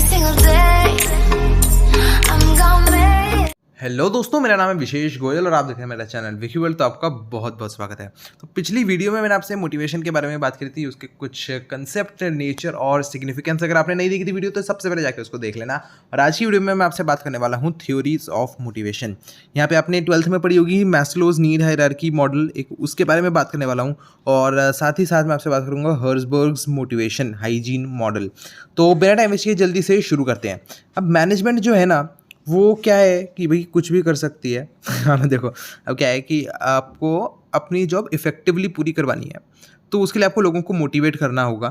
single day. I'm gonna make. Hello दोस्तों, मेरा नाम है विशेष गोयल और आप देख रहे हैं मेरा चैनल विकी वर्ल्ड। तो आपका बहुत बहुत स्वागत है। तो पिछली वीडियो में मैंने आपसे मोटिवेशन के बारे में बात करी थी, उसके कुछ कंसेप्ट, नेचर और सिग्निफिकेंस। अगर आपने नहीं देखी थी वीडियो तो सबसे पहले जाकर उसको देख लेना। और आज की वीडियो में मैं आपसे बात करने वाला हूँ थ्योरीज ऑफ मोटिवेशन। यहाँ पे आपने 12th में पढ़ी होगी मैस्लोज नीड हायरार्की मॉडल, एक उसके बारे में बात करने वाला हूँ। और साथ ही साथ मैं आपसे बात करूँगा हर्ट्जबर्ग्स मोटिवेशन हाइजीन मॉडल। तो बिना टाइम वेस्ट किए जल्दी से शुरू करते हैं। अब मैनेजमेंट जो है ना, वो क्या है कि भाई कुछ भी कर सकती है हाँ ना, देखो अब क्या है कि आपको अपनी जॉब इफ़ेक्टिवली पूरी करवानी है, तो उसके लिए आपको लोगों को मोटिवेट करना होगा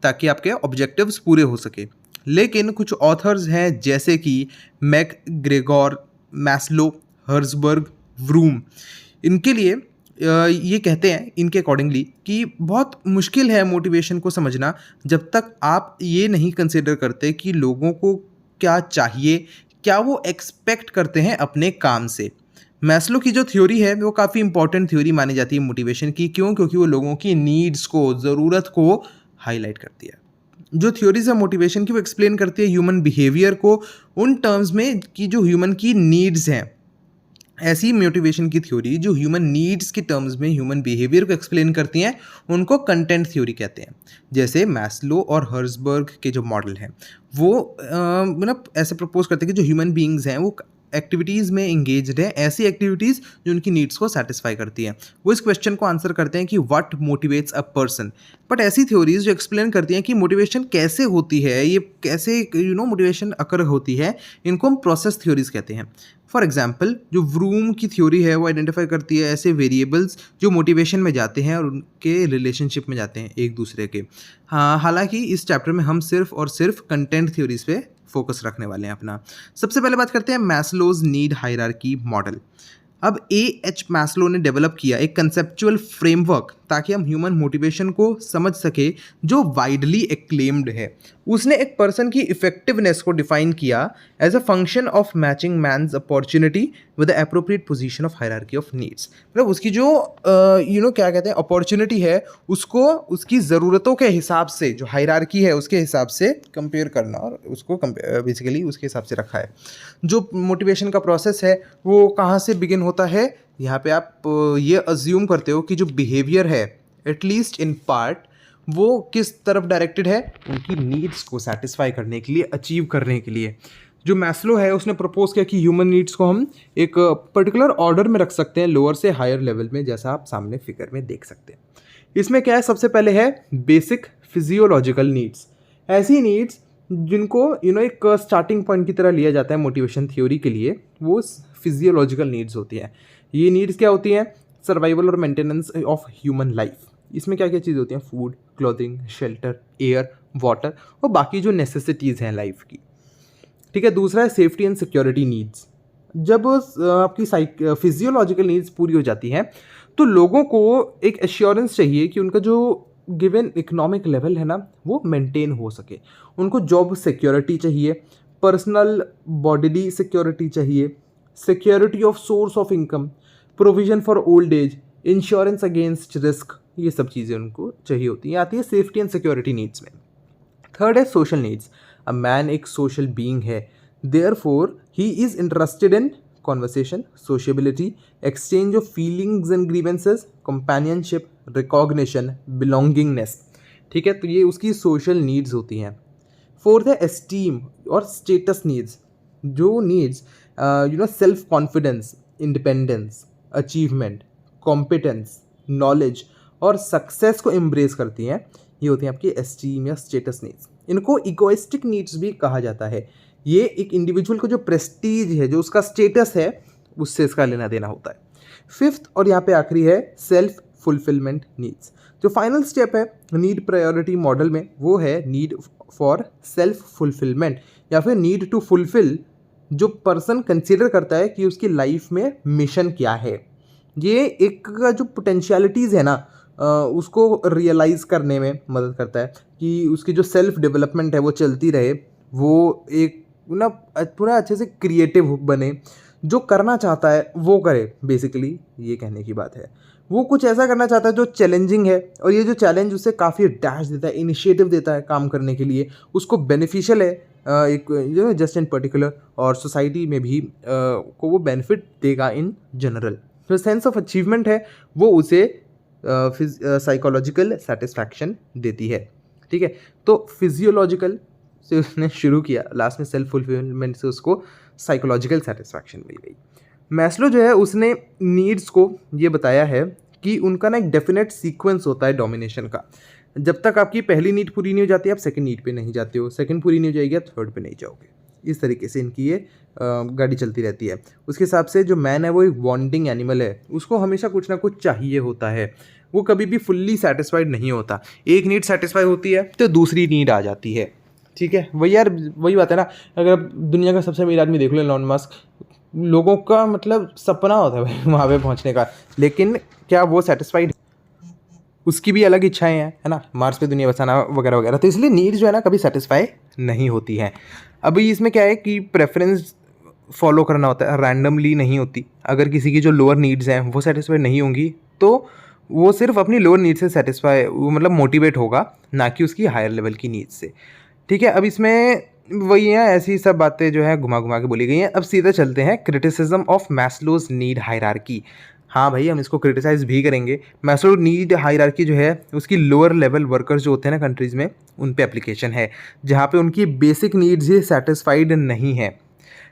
ताकि आपके ऑब्जेक्टिव्स पूरे हो सके। लेकिन कुछ ऑथर्स हैं जैसे कि मैकग्रेगोर, मैस्लो, हर्ट्जबर्ग, व्रूम, इनके लिए ये कहते हैं इनके अकॉर्डिंगली कि बहुत मुश्किल है मोटिवेशन को समझना जब तक आप ये नहीं कंसिडर करते कि लोगों को क्या चाहिए, क्या वो एक्सपेक्ट करते हैं अपने काम से। मैस्लो की जो थ्योरी है वो काफ़ी इंपॉर्टेंट थ्योरी मानी जाती है मोटिवेशन की। क्यों? क्योंकि वो लोगों की नीड्स को, ज़रूरत को हाईलाइट करती है। जो थ्योरीज है मोटिवेशन की वो एक्सप्लेन करती है ह्यूमन बिहेवियर को उन टर्म्स में कि जो ह्यूमन की नीड्स हैं। ऐसी मोटिवेशन की थ्योरी जो ह्यूमन नीड्स के टर्म्स में ह्यूमन बिहेवियर को एक्सप्लेन करती हैं, उनको कंटेंट थ्योरी कहते हैं। जैसे मैस्लो और हर्ट्जबर्ग के जो मॉडल हैं वो मतलब ऐसे प्रपोज करते हैं कि जो ह्यूमन बीइंग्स हैं वो एक्टिविटीज़ में इंगेज्ड है, ऐसी एक्टिविटीज़ जो उनकी नीड्स को सेटिस्फाई करती हैं। वो इस क्वेश्चन को आंसर करते हैं कि what motivates a person. But ऐसी थ्योरीज जो एक्सप्लेन करती हैं कि मोटिवेशन कैसे होती है, ये कैसे मोटिवेशन अकर होती है, इनको हम प्रोसेस थ्योरीज कहते हैं। फॉर एग्जाम्पल जो व्रूम की थ्योरी है वो आइडेंटिफाई करती है ऐसे वेरिएबल्स जो मोटिवेशन में जाते हैं और उनके रिलेशनशिप में जाते हैं एक दूसरे के। हाँ, हालांकि इस चैप्टर में हम सिर्फ और सिर्फ कंटेंट थ्योरीज पे फोकस रखने वाले हैं अपना। सबसे पहले बात करते हैं मैस्लोज नीड हायरार्की मॉडल। अब एच मैस्लो ने डेवलप किया एक कंसेप्चुअल फ्रेमवर्क ताकि हम ह्यूमन मोटिवेशन को समझ सके जो वाइडली एक्लेम्ड है। उसने एक पर्सन की इफेक्टिवनेस को डिफाइन किया as a function of matching man's opportunity with the appropriate position of hierarchy of needs. मतलब उसकी जो क्या कहते हैं अपॉर्चुनिटी है, उसको उसकी ज़रूरतों के हिसाब से, जो हायरार्की है उसके हिसाब से कंपेयर करना और उसको बेसिकली उसके हिसाब से रखा है। जो मोटिवेशन का प्रोसेस है वो कहाँ से बिगिन होता है, यहाँ पे आप ये अज्यूम करते हो कि जो बिहेवियर है एटलीस्ट इन पार्ट वो किस तरफ डायरेक्टेड है, उनकी नीड्स को सेटिस्फाई करने के लिए, अचीव करने के लिए। जो मैस्लो है उसने प्रपोज किया कि ह्यूमन नीड्स को हम एक पर्टिकुलर ऑर्डर में रख सकते हैं, लोअर से हायर लेवल में, जैसा आप सामने फिगर में देख सकते हैं। इसमें क्या है, सबसे पहले है बेसिक फिजियोलॉजिकल नीड्स। ऐसी नीड्स जिनको एक स्टार्टिंग पॉइंट की तरह लिया जाता है मोटिवेशन थ्योरी के लिए, वो फिजियोलॉजिकल नीड्स होती हैं। ये नीड्स क्या होती हैं? सर्वाइवल और मेंटेनेंस ऑफ ह्यूमन लाइफ। इसमें क्या क्या चीज़ होती हैं? Food, clothing, shelter, air, water और बाकी जो नेसेसिटीज़ हैं लाइफ की। ठीक है। दूसरा है सेफ्टी एंड सिक्योरिटी नीड्स। जब आपकी फिजियोलॉजिकल नीड्स पूरी हो जाती हैं तो लोगों को एक एश्योरेंस चाहिए कि उनका जो गिवन इकोनॉमिक लेवल है ना वो मेंटेन हो सके। उनको जॉब सिक्योरिटी चाहिए, पर्सनल बॉडीली सिक्योरिटी चाहिए, security of source of income, provision for old age, insurance against risk, ये सब चीज़ें उनको चाहिए होती हैं। आती है सेफ्टी एंड सिक्योरिटी नीड्स में। थर्ड है सोशल नीड्स। अ मैन एक सोशल बीइंग है, therefore he is interested in conversation, सोशेबिलिटी, exchange of feelings and grievances, companionship, recognition, belongingness. ठीक है, तो ये उसकी सोशल नीड्स होती हैं। फोर्थ है एस्टीम और स्टेटस नीड्स। जो needs self confidence, independence, achievement, competence, knowledge और सक्सेस को एम्ब्रेस करती हैं, ये होती हैं आपकी एस्टीम या स्टेटस नीड्स। इनको इगोइस्टिक नीड्स भी कहा जाता है। ये एक इंडिविजुअल को जो प्रेस्टीज है, जो उसका स्टेटस है, उससे इसका लेना देना होता है। फिफ्थ और यहाँ पे आखिरी है सेल्फ फुलफिलमेंट नीड्स। जो फाइनल स्टेप है नीड प्रायोरिटी मॉडल में, वो है नीड फॉर सेल्फ फुलफिलमेंट या फिर नीड टू फुलफिल। जो पर्सन कंसिडर करता है कि उसकी लाइफ में मिशन क्या है, ये एक का जो पोटेंशियलिटीज़ है ना उसको रियलाइज़ करने में मदद करता है कि उसकी जो सेल्फ डेवलपमेंट है वो चलती रहे, वो एक पूरा अच्छे से क्रिएटिव बने, जो करना चाहता है वो करे, बेसिकली ये कहने की बात है। वो कुछ ऐसा करना चाहता है जो चैलेंजिंग है, और ये जो चैलेंज उसे काफ़ी डैश देता है, इनिशिएटिव देता है काम करने के लिए, उसको बेनिफिशियल है एक जो जस्ट इन पर्टिकुलर, और सोसाइटी में भी को वो बेनिफिट देगा इन जनरल। जो सेंस ऑफ अचीवमेंट है वो उसे साइकोलॉजिकल सेटिस्फैक्शन देती है। ठीक है, तो फिजियोलॉजिकल से उसने शुरू किया, लास्ट में सेल्फ फुलफिलमेंट से उसको साइकोलॉजिकल सेटिस्फैक्शन मिल गई। मैस्लो जो है उसने नीड्स को ये बताया है कि उनका ना एक डेफिनेट सीक्वेंस होता है डोमिनेशन का। जब तक आपकी पहली नीड पूरी नहीं हो जाती आप सेकंड नीड पे नहीं जाते हो, सेकंड पूरी नहीं हो जाएगी आप थर्ड पे नहीं जाओगे। इस तरीके से इनकी ये गाड़ी चलती रहती है। उसके हिसाब से जो मैन है वो एक वांटिंग एनिमल है, उसको हमेशा कुछ ना कुछ चाहिए होता है, वो कभी भी फुल्ली सेटिस्फाइड नहीं होता। एक नीड सेटिस्फाई होती है तो दूसरी नीड आ जाती है। ठीक है, वही यार वही बात है ना, अगर आप दुनिया का सबसे अमीर आदमी देख लो एलन मस्क, लोगों का मतलब सपना होता है भाई वहाँ पे पहुँचने का, लेकिन क्या वो सेटिस्फाइड? उसकी भी अलग इच्छाएं हैं, है ना, मार्स पे दुनिया बसाना वगैरह वगैरह। तो इसलिए नीड्स जो है ना कभी सेटिस्फाई नहीं होती हैं। अभी इसमें क्या है कि प्रेफरेंस फॉलो करना होता है, रैंडमली नहीं होती। अगर किसी की जो लोअर नीड्स हैं वो सेटिस्फाई नहीं होंगी तो वो सिर्फ अपनी लोअर नीड से सेटिस्फाई मतलब मोटिवेट होगा, ना कि उसकी हायर लेवल की नीड से। ठीक है, अब इसमें वही है, ऐसी सब बातें जो है घुमा घुमा के बोली गई हैं। अब सीधा चलते हैं criticism of Maslow's need hierarchy. हाँ भाई, हम इसको क्रिटिसाइज़ भी करेंगे। मैस्लो नीड हायरार्की जो है उसकी लोअर लेवल वर्कर्स जो होते हैं ना कंट्रीज़ में, उन पे एप्लीकेशन है, जहाँ पे उनकी बेसिक नीड्स ही सेटिस्फाइड नहीं है।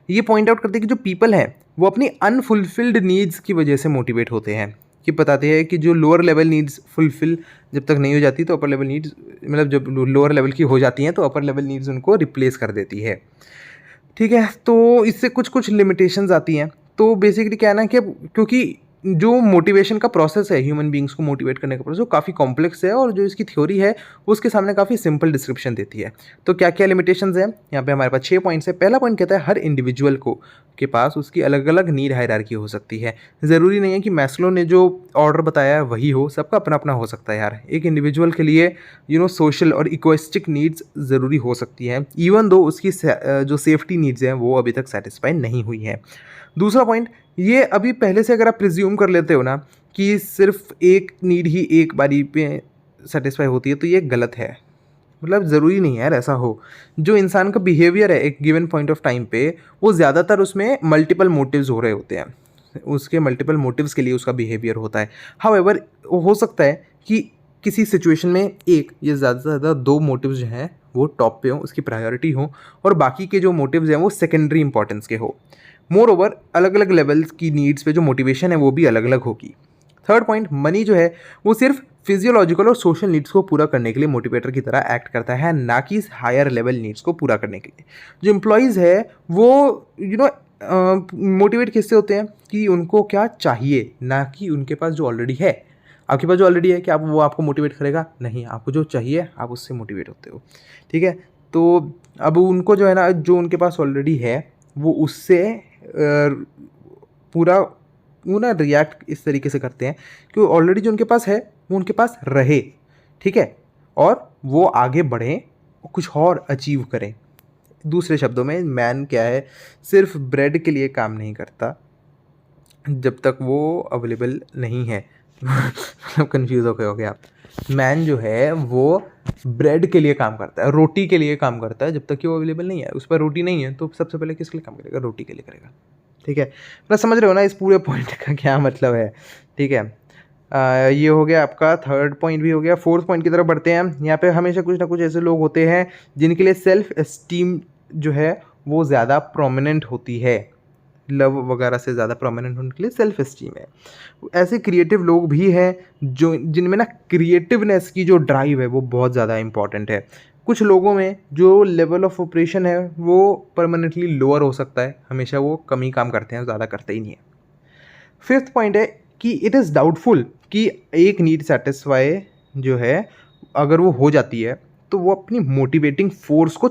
ये पॉइंट आउट करते हैं कि जो पीपल हैं वो अपनी अनफुलफिल्ड नीड्स की वजह से मोटिवेट होते हैं, कि बताते हैं कि जो लोअर लेवल नीड्स फुलफिल जब तक नहीं हो जाती तो अपर लेवल नीड्स, मतलब जब लोअर लेवल की हो जाती हैं तो अपर लेवल नीड्स उनको रिप्लेस कर देती है। ठीक है, तो इससे कुछ कुछ लिमिटेशंस आती हैं। तो बेसिकली क्या है ना कि क्योंकि जो मोटिवेशन का प्रोसेस है, ह्यूमन बींग्स को मोटिवेट करने का प्रोसेस, वो काफ़ी कॉम्प्लेक्स है, और जो इसकी थ्योरी है वो उसके सामने काफ़ी सिंपल डिस्क्रिप्शन देती है। तो क्या क्या लिमिटेशंस हैं यहाँ पे हमारे पास 6 पॉइंट्स है। पहला पॉइंट कहता है हर इंडिविजुअल को के पास उसकी अलग अलग नीड हायरार्की हो सकती है। ज़रूरी नहीं है कि मैस्लो ने जो ऑर्डर बताया है वही हो, सबका अपना अपना हो सकता है यार। एक इंडिविजुअल के लिए सोशल और इकोइस्टिक नीड्स ज़रूरी हो सकती हैं, इवन दो उसकी जो सेफ्टी नीड्स हैं वो अभी तक सेटिस्फाई नहीं हुई हैं। दूसरा पॉइंट, ये अभी पहले से अगर आप प्रिज्यूम कर लेते हो ना कि सिर्फ एक नीड ही एक बारी पे सेटिस्फाई होती है, तो ये गलत है। मतलब ज़रूरी नहीं है यार ऐसा हो। जो इंसान का बिहेवियर है एक गिवन पॉइंट ऑफ टाइम पे, वो ज़्यादातर उसमें मल्टीपल मोटिव्स हो रहे होते हैं, उसके मल्टीपल मोटिव्स के लिए उसका बिहेवियर होता है। हाउएवर हो सकता है कि किसी सिचुएशन में एक या ज़्यादा से ज़्यादा दो मोटिव्स जो हैं वो टॉप पे हों, उसकी प्रायोरिटी हो, और बाकी के जो मोटिव्स हैं वो सेकेंडरी इंपॉर्टेंस के हो। मोर ओवर अलग अलग लेवल्स की नीड्स पे जो मोटिवेशन है वो भी अलग अलग होगी। थर्ड पॉइंट, मनी जो है वो सिर्फ फिजियोलॉजिकल और सोशल नीड्स को पूरा करने के लिए मोटिवेटर की तरह एक्ट करता है, ना कि हायर लेवल नीड्स को पूरा करने के लिए। जो एम्प्लॉयज़ है वो मोटिवेट किससे होते हैं कि उनको क्या चाहिए, ना कि उनके पास जो ऑलरेडी है। आपके पास जो ऑलरेडी है, क्या वो आपको मोटिवेट करेगा? नहीं, आपको जो चाहिए आप उससे मोटिवेट होते हो। ठीक है, तो अब उनको जो है ना, जो उनके पास ऑलरेडी है वो उससे पूरा वो ना रिएक्ट इस तरीके से करते हैं कि ऑलरेडी जो उनके पास है वो उनके पास रहे। ठीक है, और वो आगे बढ़ें, कुछ और अचीव करें। दूसरे शब्दों में मैन क्या है, सिर्फ ब्रेड के लिए काम नहीं करता जब तक वो अवेलेबल नहीं है। मतलब कन्फ्यूज़ हो गए होगे आप। मैन जो है वो ब्रेड के लिए काम करता है, रोटी के लिए काम करता है जब तक कि वो अवेलेबल नहीं है। उस पर रोटी नहीं है तो सबसे पहले किसके लिए काम करेगा? रोटी के लिए करेगा। ठीक है, मतलब समझ रहे हो ना इस पूरे पॉइंट का क्या मतलब है। ठीक है, ये हो गया आपका थर्ड पॉइंट भी हो गया। फोर्थ पॉइंट की तरफ बढ़ते हैं। यहाँ पे हमेशा कुछ ना कुछ ऐसे लोग होते हैं जिनके लिए सेल्फ एस्टीम जो है वो ज़्यादा प्रोमिनेंट होती है, लव वगैरह से ज़्यादा प्रोमिनेंट उनके लिए सेल्फ एस्टीम है। ऐसे क्रिएटिव लोग भी हैं जो जिनमें ना क्रिएटिवनेस की जो ड्राइव है वो बहुत ज़्यादा इंपॉर्टेंट है। कुछ लोगों में जो लेवल ऑफ ऑपरेशन है वो परमानेंटली लोअर हो सकता है, हमेशा वो कम ही काम करते हैं, ज़्यादा करते ही नहीं है। फिफ्थ पॉइंट है कि इट इज़ डाउटफुल कि एक नीड सेटिस्फाई जो है अगर वो हो जाती है तो वो अपनी मोटिवेटिंग फोर्स को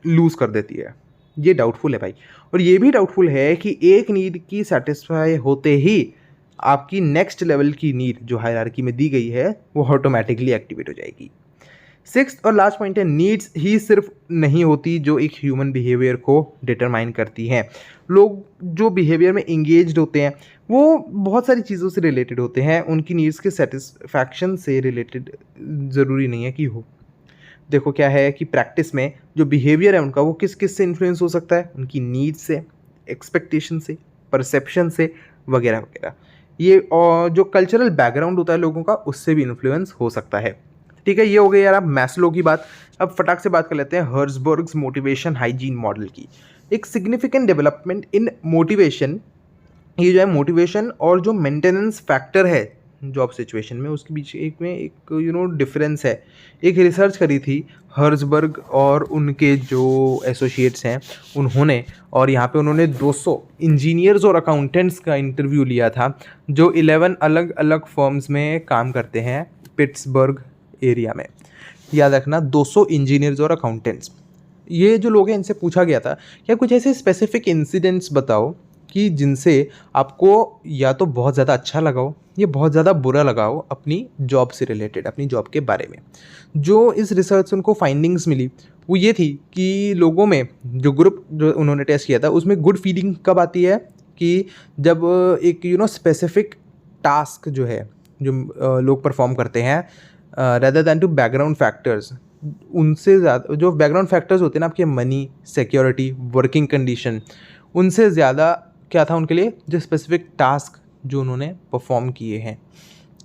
लूज़ कर देती है। ये डाउटफुल है भाई। और ये भी डाउटफुल है कि एक नीड की सेटिस्फाई होते ही आपकी नेक्स्ट लेवल की नीड जो हायरार्की में दी गई है वो ऑटोमेटिकली एक्टिवेट हो जाएगी। सिक्स्थ और लास्ट पॉइंट है, नीड्स ही सिर्फ नहीं होती जो एक ह्यूमन बिहेवियर को डिटरमाइन करती हैं। लोग जो बिहेवियर में इंगेज्ड होते हैं वो बहुत सारी चीज़ों से रिलेटेड होते हैं, उनकी नीड्स के सेटिस्फैक्शन से रिलेटेड ज़रूरी नहीं है कि हो। देखो क्या है कि प्रैक्टिस में जो बिहेवियर है उनका वो किस किस से इन्फ्लुएंस हो सकता है, उनकी नीड्स से, एक्सपेक्टेशन से, परसेप्शन से, वगैरह वगैरह। ये और जो कल्चरल बैकग्राउंड होता है लोगों का उससे भी इन्फ्लुएंस हो सकता है। ठीक है, ये हो गई यार अब मैस्लो की बात। अब फटाक से बात कर लेते हैं हर्ट्जबर्ग्स मोटिवेशन हाइजीन मॉडल की। एक सिग्निफिकेंट डेवलपमेंट इन मोटिवेशन, ये जो है मोटिवेशन और जो मेंटेनेंस फैक्टर है जॉब सिचुएशन में उसके बीच एक डिफरेंस है। एक रिसर्च करी थी हर्ट्जबर्ग और उनके जो एसोसिएट्स हैं उन्होंने, और यहाँ पे उन्होंने 200 इंजीनियर्स और अकाउंटेंट्स का इंटरव्यू लिया था जो 11 अलग अलग फर्म्स में काम करते हैं पिट्सबर्ग एरिया में। याद रखना 200 इंजीनियर्स और अकाउंटेंट्स। ये जो लोग हैं इनसे पूछा गया था क्या कुछ ऐसे स्पेसिफिक इंसिडेंट्स बताओ कि जिनसे आपको या तो बहुत ज़्यादा अच्छा लगा हो या बहुत ज़्यादा बुरा लगा हो अपनी जॉब से रिलेटेड, अपनी जॉब के बारे में। जो इस रिसर्च से उनको फाइंडिंग्स मिली वो ये थी कि लोगों में जो ग्रुप जो उन्होंने टेस्ट किया था उसमें गुड फीलिंग कब आती है कि जब एक स्पेसिफिक टास्क जो है जो लोग परफॉर्म करते हैं rather than to background factors, उनसे ज़्यादा जो बैकग्राउंड फैक्टर्स होते हैं ना आपके मनी, सिक्योरिटी, वर्किंग कंडीशन, उनसे ज़्यादा क्या था उनके लिए जो स्पेसिफिक टास्क जो उन्होंने परफॉर्म किए हैं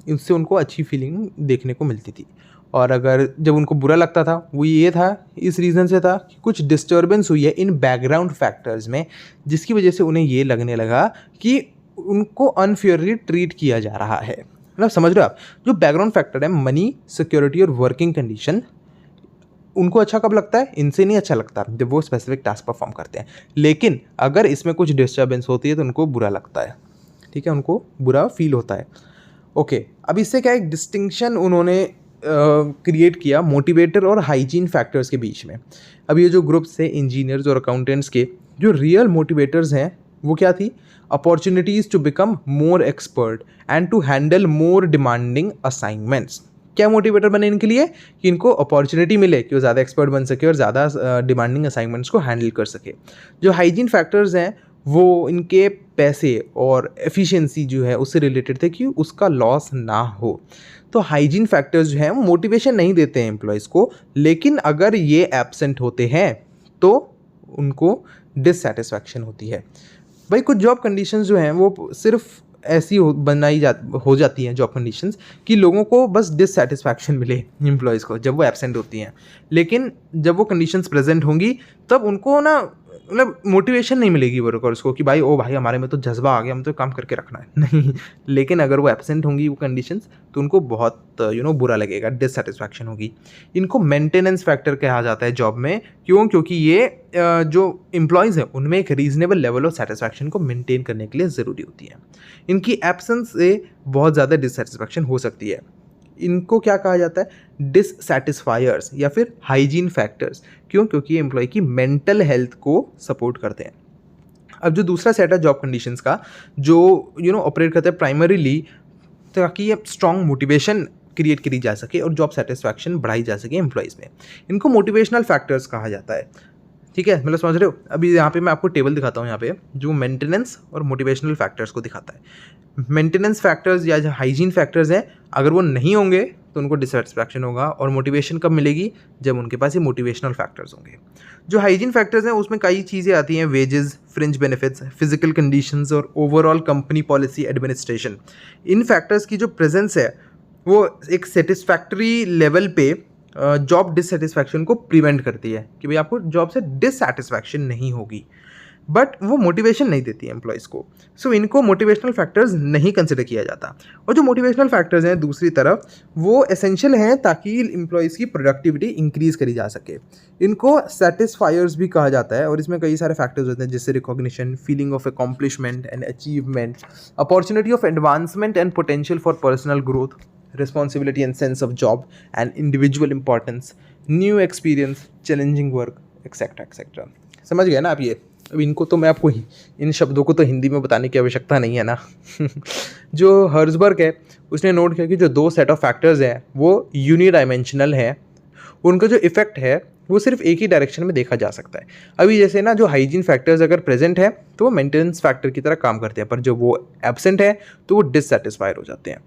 उससे उनको अच्छी फीलिंग देखने को मिलती थी। और अगर जब उनको बुरा लगता था वो ये था, इस रीज़न से था कि कुछ डिस्टर्बेंस हुई है इन बैकग्राउंड फैक्टर्स में जिसकी वजह से उन्हें ये लगने लगा कि उनको अनफेयरली ट्रीट किया जा रहा है। मतलब समझ रहे हो आप, जो बैकग्राउंड फैक्टर है मनी, सिक्योरिटी और वर्किंग कंडीशन, उनको अच्छा कब लगता है, इनसे नहीं अच्छा लगता जब वो स्पेसिफिक टास्क परफॉर्म करते हैं। लेकिन अगर इसमें कुछ डिस्टर्बेंस होती है तो उनको बुरा लगता है। ठीक है, उनको बुरा फील होता है। ओके, अब इससे क्या एक डिस्टिंक्शन उन्होंने क्रिएट किया मोटिवेटर और हाइजीन फैक्टर्स के बीच में। अब ये जो ग्रुप्स थे इंजीनियर्स और अकाउंटेंट्स के, जो रियल मोटिवेटर्स हैं वो क्या थी, opportunities to become more expert and to handle more demanding assignments. क्या मोटिवेटर बने इनके लिए कि इनको अपॉर्चुनिटी मिले कि वो ज़्यादा एक्सपर्ट बन सके और ज़्यादा डिमांडिंग असाइनमेंट्स को हैंडल कर सके। जो हाइजीन फैक्टर्स हैं वो इनके पैसे और एफिशिएंसी जो है उससे रिलेटेड थे कि उसका लॉस ना हो। तो हाइजीन फैक्टर्स जो हैं वो मोटिवेशन नहीं देते हैं एम्प्लॉयज़ को, लेकिन अगर ये एब्सेंट होते हैं तो उनको डिससेटिस्फैक्शन होती है। भाई कुछ जॉब कंडीशंस जो हैं वो सिर्फ ऐसी हो जाती हैं जॉब कंडीशंस कि लोगों को बस डिससेटिस्फैक्शन मिले एम्प्लॉयज़ को जब वो एब्सेंट होती हैं। लेकिन जब वो कंडीशंस प्रेजेंट होंगी तब उनको ना मतलब मोटिवेशन नहीं मिलेगी वर्कर्स को कि भाई ओ भाई हमारे में तो जज्बा आ गया, हम तो काम करके रखना है नहीं। लेकिन अगर वो एब्सेंट होंगी वो कंडीशंस तो उनको बहुत बुरा लगेगा, डिससेटिस्फैक्शन होगी। इनको मेंटेनेंस फैक्टर कहा जाता है जॉब में। क्यों? क्योंकि ये जो एम्प्लॉयज़ हैं उनमें एक रीजनेबल लेवल ऑफ सेटिस्फैक्शन को मेंटेन करने के लिए ज़रूरी होती है। इनकी एब्सेंस से बहुत ज़्यादा डिससेटिस्फैक्शन हो सकती है। इनको क्या कहा जाता है, डिससैटिस्फायर्स या फिर हाइजीन फैक्टर्स। क्यों? क्योंकि ये एम्प्लॉय की मेंटल हेल्थ को सपोर्ट करते हैं। अब जो दूसरा सेट है जॉब कंडीशंस का जो ऑपरेट करता है प्राइमरीली ताकि ये स्ट्रॉन्ग मोटिवेशन क्रिएट करी जा सके और जॉब सेटिस्फैक्शन बढ़ाई जा सके एम्प्लॉयज़ में, इनको मोटिवेशनल फैक्टर्स कहा जाता है। ठीक है, मतलब समझ रहे हो। अभी यहाँ पे मैं आपको टेबल दिखाता हूँ, यहाँ पे जो मेंटेनेंस और मोटिवेशनल फैक्टर्स को दिखाता है। मेंटेनेंस फैक्टर्स या जो हाइजीन फैक्टर्स हैं अगर वो नहीं होंगे तो उनको डिससेटिस्फैक्शन होगा। और मोटिवेशन कब मिलेगी, जब उनके पास ये मोटिवेशनल फैक्टर्स होंगे। जो हाइजीन फैक्टर्स हैं उसमें कई चीज़ें आती हैं, wages, fringe benefits, physical conditions और ओवरऑल कंपनी पॉलिसी एडमिनिस्ट्रेशन। इन फैक्टर्स की जो प्रेजेंस है वो एक सेटिस्फैक्ट्री लेवल पे जॉब डिससेटिस्फैक्शन को प्रिवेंट करती है कि भाई आपको जॉब से डिससेटिस्फैक्शन नहीं होगी, बट वो मोटिवेशन नहीं देती है एम्प्लॉयज़ को। सो इनको मोटिवेशनल फैक्टर्स नहीं कंसिडर किया जाता। और जो मोटिवेशनल फैक्टर्स हैं दूसरी तरफ वो एसेंशियल हैं ताकि एम्प्लॉयज़ की प्रोडक्टिविटी इंक्रीज़ करी जा सके। इनको सेटिस्फायर्स भी कहा जाता है और इसमें कई सारे फैक्टर्स होते हैं जैसे recognition, feeling of accomplishment and achievement, opportunity of advancement and potential for personal growth, responsibility and sense of job and individual importance, new experience, challenging work, etc etc। समझ गए ना आप ये। अब इनको तो मैं आपको इन शब्दों को तो हिंदी में बताने की आवश्यकता नहीं है ना। जो हर्ट्जबर्ग है उसने नोट किया कि जो दो सेट ऑफ फैक्टर्स हैं वो यूनिडायमेंशनल हैं उनका जो इफेक्ट है वो सिर्फ एक ही डायरेक्शन में देखा जा सकता है। अभी जैसे ना जो हाइजीन फैक्टर्स अगर प्रेजेंट है तो वो मेंटेनेंस फैक्टर की तरह काम करते हैं, पर जब वो एब्सेंट है तो वो डिससेटिस्फाइड हो जाते हैं।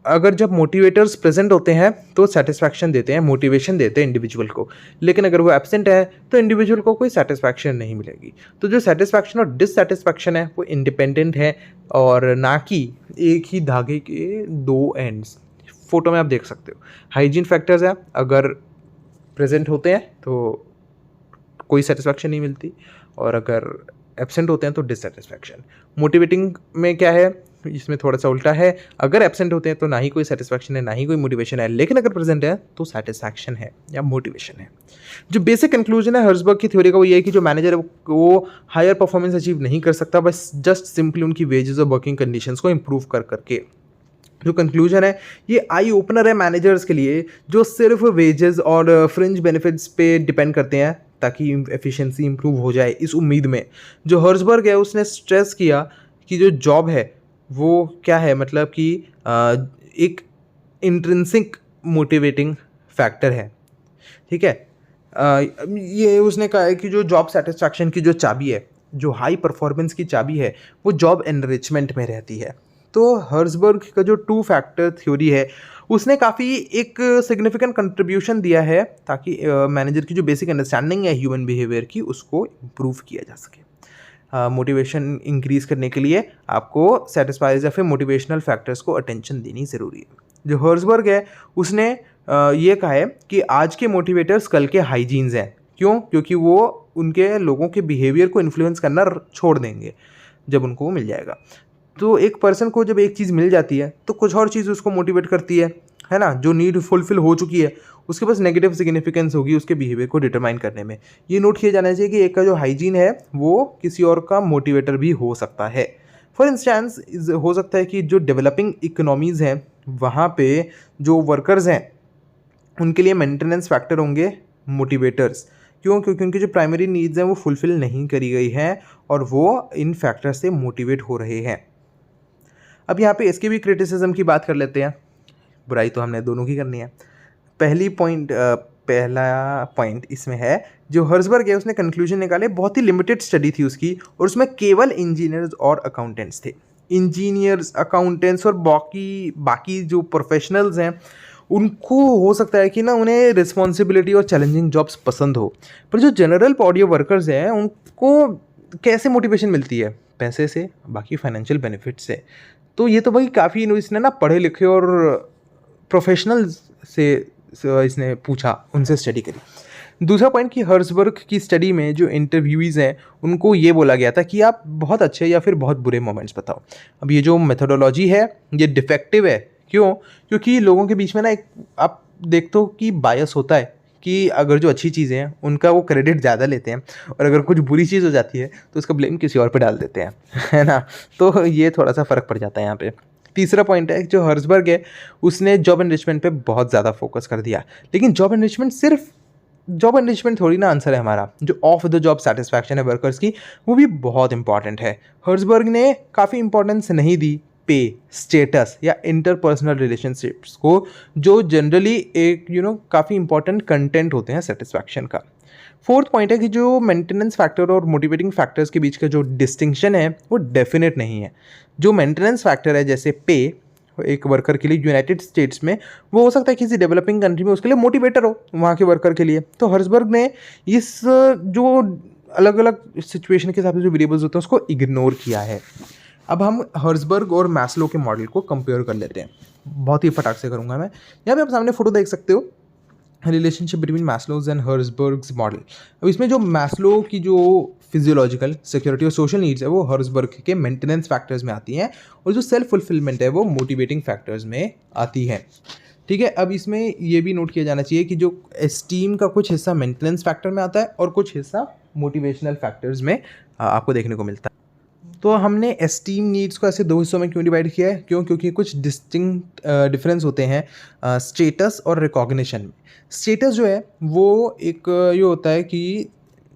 अगर जब मोटिवेटर्स प्रेजेंट होते हैं तो सेटिस्फैक्शन देते हैं, मोटिवेशन देते हैं इंडिविजुअल को, लेकिन अगर वो एब्सेंट है तो इंडिविजुअल को कोई सेटिस्फैक्शन नहीं मिलेगी। तो जो सेटिस्फैक्शन और डिससेटिस्फैक्शन है वो इंडिपेंडेंट है और ना कि एक ही धागे के दो एंड्स। फोटो में आप देख सकते हो हाइजीन फैक्टर्स है, अगर प्रेजेंट होते हैं तो कोई सेटिस्फैक्शन नहीं मिलती, और अगर एब्सेंट होते हैं तो डिससेटिस्फैक्शन। मोटिवेटिंग में क्या है, इसमें थोड़ा सा उल्टा है, अगर एब्सेंट होते हैं तो ना ही कोई सेटिस्फैक्शन है ना ही कोई मोटिवेशन है, लेकिन अगर प्रेजेंट है तो सेटिस्फैक्शन है या मोटिवेशन है। जो बेसिक कंक्लूजन है हर्ट्जबर्ग की थ्योरी का वो ये है कि जो मैनेजर है वो हायर परफॉर्मेंस अचीव नहीं कर सकता बस जस्ट सिंपली उनकी वेजेस और वर्किंग कंडीशंस को इम्प्रूव कर करके। जो कंक्लूजन है ये आई ओपनर है मैनेजर्स के लिए जो सिर्फ वेजेस और फ्रिंज बेनिफिट्स पे डिपेंड करते हैं ताकि एफिशिएंसी इंप्रूव हो जाए, इस उम्मीद में। जो हर्ट्जबर्ग है उसने स्ट्रेस किया कि जो जॉब है वो क्या है, मतलब कि एक इंट्रिंसिक मोटिवेटिंग फैक्टर है, ठीक है। ये उसने कहा है कि जो जॉब सेटिस्फैक्शन की जो चाबी है, जो हाई परफॉर्मेंस की चाबी है, वो जॉब एनरिचमेंट में रहती है। तो हर्ट्जबर्ग का जो टू फैक्टर थ्योरी है उसने काफ़ी एक सिग्निफिकेंट कंट्रीब्यूशन दिया है ताकि मैनेजर की जो बेसिक अंडरस्टैंडिंग है ह्यूमन बिहेवियर की उसको इम्प्रूव किया जा सके। मोटिवेशन इंक्रीज करने के लिए आपको सेटिस्फाइज या फिर मोटिवेशनल फैक्टर्स को अटेंशन देनी ज़रूरी है। जो हर्ट्जबर्ग है उसने ये कहा है कि आज के मोटिवेटर्स कल के हाइजीन्स हैं। क्यों? क्योंकि वो उनके लोगों के बिहेवियर को इन्फ्लुएंस करना छोड़ देंगे जब उनको वो मिल जाएगा। तो एक पर्सन को जब एक चीज़ मिल जाती है तो कुछ और चीज़ उसको मोटिवेट करती है ना। जो नीड फुलफिल हो चुकी है उसके पास नेगेटिव सिग्निफिकेंस होगी उसके बिहेवियर को डिटरमाइन करने में। ये नोट किया जाना चाहिए कि एक का जो हाइजीन है वो किसी और का मोटिवेटर भी हो सकता है। फॉर इंस्टेंस हो सकता है कि जो डेवलपिंग इकोनॉमीज़ हैं वहाँ पे जो वर्कर्स हैं उनके लिए मेंटेनेंस फैक्टर होंगे मोटिवेटर्स। क्यों? क्योंकि उनकी जो प्राइमरी नीड्स हैं वो फुलफिल नहीं करी गई हैं और वो इन फैक्टर से मोटिवेट हो रहे हैं। अब यहाँ पे इसके भी क्रिटिसिज्म की बात कर लेते हैं। बुराई तो हमने दोनों की करनी है। पहला पॉइंट इसमें है जो हर्ट्जबर्ग है उसने कंक्लूजन निकाले, बहुत ही लिमिटेड स्टडी थी उसकी और उसमें केवल इंजीनियर्स और अकाउंटेंट्स थे। इंजीनियर्स, अकाउंटेंट्स और बाकी जो प्रोफेशनल्स हैं उनको हो सकता है कि ना उन्हें रिस्पॉन्सिबिलिटी और चैलेंजिंग जॉब्स पसंद हो, पर जो जनरल बॉडी ऑफ वर्कर्स हैं उनको कैसे मोटिवेशन मिलती है? पैसे से, बाकी फाइनेंशियल बेनिफिट से। तो ये तो भाई काफ़ी इसने ना पढ़े लिखे और प्रोफेशनल से इसने पूछा, उनसे स्टडी करी। दूसरा पॉइंट कि हर्ट्जबर्ग की स्टडी में जो इंटरव्यूज़ हैं उनको ये बोला गया था कि आप बहुत अच्छे या फिर बहुत बुरे मोमेंट्स बताओ। अब ये जो मेथोडोलॉजी है ये डिफेक्टिव है। क्यों? क्योंकि लोगों के बीच में ना एक आप देखते हो कि बायस होता है कि अगर जो अच्छी चीज़ें हैं उनका वो क्रेडिट ज़्यादा लेते हैं और अगर कुछ बुरी चीज़ हो जाती है तो उसका ब्लेम किसी और पे डाल देते हैं, है ना। तो ये थोड़ा सा फ़र्क पड़ जाता है यहाँ पे। तीसरा पॉइंट है जो हर्ट्जबर्ग है उसने जॉब एनरिचमेंट पे बहुत ज़्यादा फोकस कर दिया, लेकिन जॉब एनरिचमेंट थोड़ी ना आंसर है हमारा। जो ऑफ द जॉब सेटिस्फैक्शन है वर्कर्स की वो भी बहुत इंपॉर्टेंट है। हर्ट्जबर्ग ने काफ़ी इंपॉर्टेंस नहीं दी पे, स्टेटस या इंटरपर्सनल रिलेशनशिप्स को, जो जनरली एक काफ़ी इंपॉर्टेंट कंटेंट होते हैं सेटिस्फैक्शन का। फोर्थ पॉइंट है कि जो मेंटेनेंस फैक्टर और मोटिवेटिंग फैक्टर्स के बीच का जो डिस्टिंक्शन है वो डेफिनेट नहीं है। जो मेंटेनेंस फैक्टर है जैसे पे एक वर्कर के लिए यूनाइटेड स्टेट्स में, वो हो सकता है किसी डेवलपिंग कंट्री में उसके लिए मोटिवेटर हो वहाँ के वर्कर के लिए। तो हर्ट्जबर्ग ने इस जो अलग अलग सिचुएशन के हिसाब से जो वेरिएबल्स होते हैं उसको इग्नोर किया है। अब हम हर्ट्जबर्ग और मैस्लो के मॉडल को कंपेयर कर लेते हैं। बहुत ही फटाक से करूँगा मैं। यहाँ पे आप सामने फोटो देख सकते हो, relationship between Maslow's and Herzberg's model. अब इसमें जो मैस्लो की जो फिजियोलॉजिकल, सिक्योरिटी और सोशल नीड्स है वो हर्ट्जबर्ग के मेंटेनेंस फैक्टर्स में आती हैं और जो सेल्फ फुलफिलमेंट है वो मोटिवेटिंग फैक्टर्स में आती है, ठीक है। अब इसमें ये भी नोट किया जाना चाहिए कि जो एस्टीम का कुछ हिस्सा मेंटेनेंस फैक्टर में आता है और कुछ हिस्सा मोटिवेशनल फैक्टर्स में आपको देखने को मिलता है। तो हमने एस्टीम नीड्स को ऐसे दो हिस्सों में क्यों डिवाइड किया है? क्योंकि कुछ डिस्टिंक्ट डिफरेंस होते हैं स्टेटस और रिकॉग्निशन में। स्टेटस जो है वो एक ये होता है कि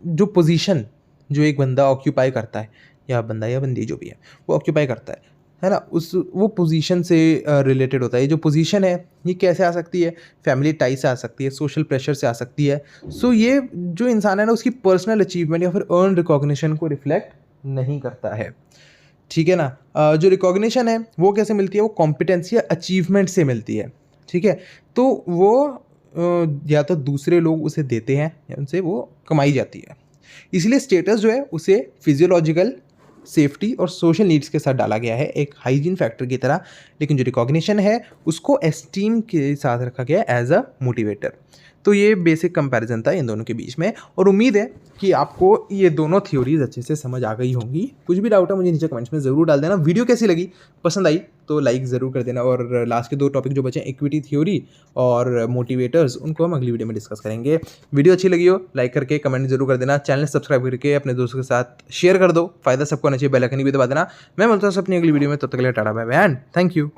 जो पोजीशन जो एक बंदा ऑक्यूपाई करता है, या बंदा या बंदी जो भी है वो ऑक्यूपाई करता है, है ना, उस वो पोजीशन से रिलेटेड होता है। ये जो पोजीशन है ये कैसे आ सकती है, फैमिली टाई से आ सकती है, सोशल प्रेशर से आ सकती है। सो ये जो इंसान है ना उसकी पर्सनल अचीवमेंट या फिर अर्न रिकॉग्निशन को रिफ्लेक्ट नहीं करता है, ठीक है ना। जो रिकॉग्निशन है वो कैसे मिलती है, वो कॉम्पिटेंसी या अचीवमेंट से मिलती है, ठीक है। तो वो या तो दूसरे लोग उसे देते हैं या उनसे वो कमाई जाती है। इसलिए स्टेटस जो है उसे फिजियोलॉजिकल, सेफ्टी और सोशल नीड्स के साथ डाला गया है, एक हाइजीन फैक्टर की तरह। लेकिन जो रिकॉग्निशन है उसको एस्टीम के साथ रखा गया है एज अ मोटिवेटर। तो ये बेसिक कंपैरिजन था इन दोनों के बीच में, और उम्मीद है कि आपको ये दोनों थ्योरीज अच्छे से समझ आ गई होंगी। कुछ भी डाउट है मुझे नीचे कमेंट्स में ज़रूर डाल देना। वीडियो कैसी लगी, पसंद आई तो लाइक ज़रूर कर देना। और लास्ट के 2 टॉपिक जो बचे, इक्विटी थ्योरी और मोटिवेटर्स, उनको हम अगली वीडियो में डिस्कस करेंगे। वीडियो अच्छी लगी हो लाइक करके कमेंट जरूर कर देना, चैनल सब्सक्राइब करके अपने दोस्तों के साथ शेयर कर दो, फायदा सबको होना चाहिए, बेल आइकन भी दबा देना। मैं मिलता हूं अपनी अगली वीडियो में, तब तक के लिए टाटा bye bye and thank you.